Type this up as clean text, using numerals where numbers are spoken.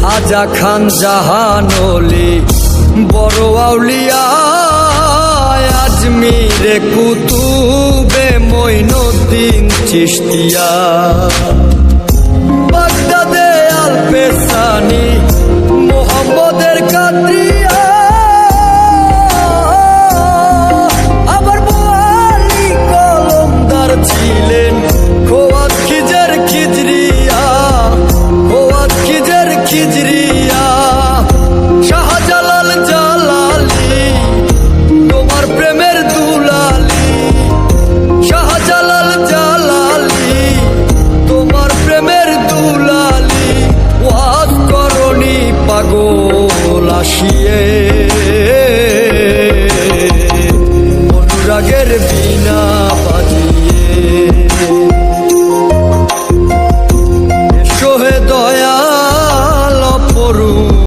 আজা খান জাহানলি বড় আউলিয়া আজমিরে কুতুবে মঈনুদ্দিন চিশতিয়া বাগদাদে আল পেসানি মোহাম্মদের কাদরিয়া আবার বোয়ালি কলমদার ছিলেন খোয়াত খিজর খিজরিয়া খোয়াত খিজর খিজরিয়া